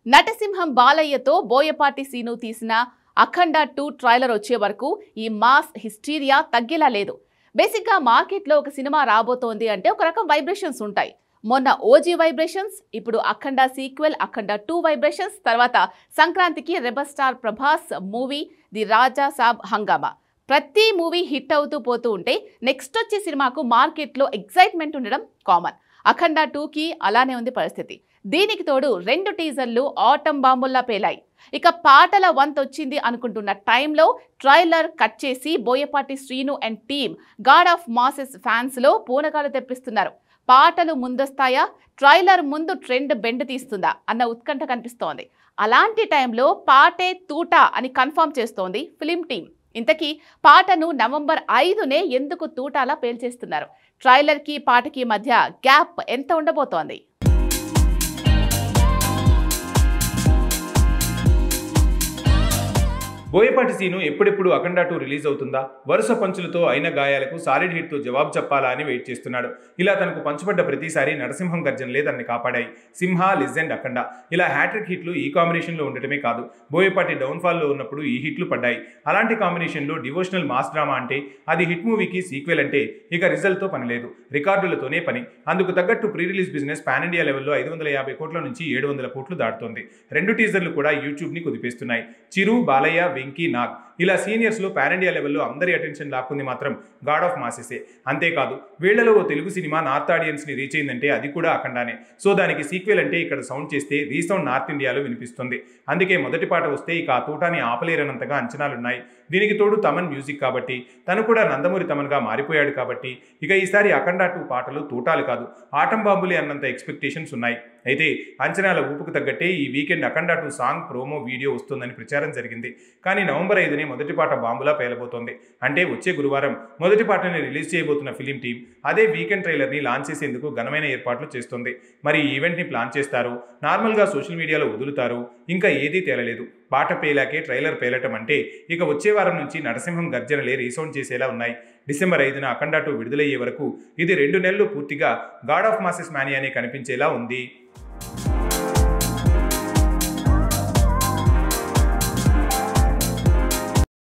నటసింహం బాలయ్యతో Boyapati scene తీసిన అఖండ 2 trailer వచ్చే వరకు ఈ మాస్ హిస్టీరియా తగ్గేలా లేదు. బేసిక్గా మార్కెట్లో ఒక సినిమా రాబోతోంది అంటే ఒక రకం వైబ్రేషన్స్ ఉంటాయి. మొన్న ఓజీ వైబ్రేషన్స్, ఇప్పుడు అఖండ సీక్వెల్ అఖండ 2 వైబ్రేషన్స్, తర్వాత సంక్రాంతికి rebel star Prabhas movie the Raja Saab హంగామా. ప్రతి మూవీ హిట్ అవుతూ పోతూ ఉంటే నెక్స్ట్ వచ్చే సినిమాకు మార్కెట్లో ఎక్సైట్మెంట్ ఉండడం కామన్. అఖండ 2కి అలానే ఉంది పరిస్థితి. దీనికి తోడు 2 టీజర్లు ఆటం బాంబుల్లా పేలాయి. ఇక పాటల వంత్ వచ్చింది అనుకుంటున్న టైంలో ట్రైలర్ కట్ చేసి Boyapati Sreenu and team god of masses ఫ్యాన్స్లో పూనకాలు తెప్పిస్తున్నారు. పాటలు ముందొస్తాయా, ట్రైలర్ ముందు ట్రెండ్ బెండ్ తీస్తుందా అన్న ఉత్కంఠ కనిపిస్తోంది. అలాంటి టైంలో పాటే తూటా అని కన్ఫర్మ్ చేస్తోంది ఫిలిం టీం. ఇంతకీ పాటను నవంబర్ 5నే ఎందుకు తూటాలా పేల్చేస్తున్నారు? ట్రైలర్కి పాటకి మధ్య గ్యాప్ ఎంత ఉండబోతోంది? బోయపాటి సీను ఎప్పుడెప్పుడు అఖండ 2 రిలీజ్ అవుతుందా, వరుస పంచులతో అయిన గాయాలకు సాలిడ్ హిట్తో జవాబు చెప్పాలా అని వెయిట్ చేస్తున్నాడు. ఇలా తనకు పంచుపడ్డ ప్రతిసారి నరసింహం గర్జనలే తనని కాపాడాయి. సింహ, లెజెండ్, అఖండ ఇలా హ్యాట్రిక్ హిట్లు ఈ కాంబినేషన్లో ఉండటమే కాదు, బోయపాటి డౌన్ఫాల్లో ఉన్నప్పుడు ఈ హిట్లు పడ్డాయి. అలాంటి కాంబినేషన్లో డివోషనల్ మాస్ డ్రామా అంటే అది హిట్ మూవీకి సీక్వెల్ అంటే ఇక రిజల్ట్తో పని లేదు, రికార్డులతోనే పని. అందుకు తగ్గట్టు pre release business pan India లెవెల్లో 550 కోట్ల నుంచి 700 కోట్లు దాటుతోంది. 2 టీజర్లు కూడా యూట్యూబ్ని కుదిపేస్తున్నాయి. చిరు, బాలయ్య, వెంకీ, నాగ్ ఇలా సీనియర్స్లో పాన్ ఇండియా లెవెల్లో అందరి అటెన్షన్ లాక్కుంది మాత్రం గాడ్ ఆఫ్ మాసెసే. అంతేకాదు, వీళ్లలో ఓ తెలుగు సినిమా నార్త్ ఆడియన్స్ని రీచ్ అయిందంటే అది కూడా అఖండానే. సో దానికి సీక్వెల్ అంటే ఇక్కడ సౌండ్ చేస్తే రీసౌండ్ నార్త్ ఇండియాలో వినిపిస్తుంది. అందుకే మొదటి పాట వస్తే ఇక ఆ తూటాని ఆపలేరనంతగా అంచనాలున్నాయి. దీనికి తోడు తమన్ మ్యూజిక్ కాబట్టి, తను కూడా నందమూరి తమన్గా మారిపోయాడు కాబట్టి ఇక ఈసారి అఖండ 2 పాటలు తూటాలు కాదు, ఆటం బాంబులే అన్నంత ఎక్స్పెక్టేషన్స్ ఉన్నాయి. అయితే అంచనాల ఊపుకు తగ్గట్టే ఈ వీకెండ్ అఖండ 2 సాంగ్ ప్రోమో వీడియో వస్తుందని ప్రచారం జరిగింది. కానీ నవంబర్ 5నే మొదటి పాట బాంబులా పేలబోతోంది. అంటే వచ్చే గురువారం మొదటి పాటని రిలీజ్ చేయబోతున్న ఫిలిం టీం అదే వీకెండ్ ట్రైలర్ని లాంచ్ చేసేందుకు ఘనమైన ఏర్పాట్లు చేస్తుంది. మరి ఈ ఈవెంట్ని ప్లాన్ చేస్తారు, నార్మల్గా సోషల్ మీడియాలో వదులుతారు, ఇంకా ఏదీ తేలలేదు. పాట పేలాకే ట్రైలర్ పేలటం అంటే ఇక వచ్చే వారం నుంచి నరసింహం గర్జనలే రీసౌండ్ చేసేలా ఉన్నాయి. డిసెంబర్ 5న అఖండ 2 విడుదలయ్యే వరకు ఇది 2 నెలలు పూర్తిగా గాడ్ ఆఫ్ మాసెస్ మానియానే కనిపించేలా ఉంది.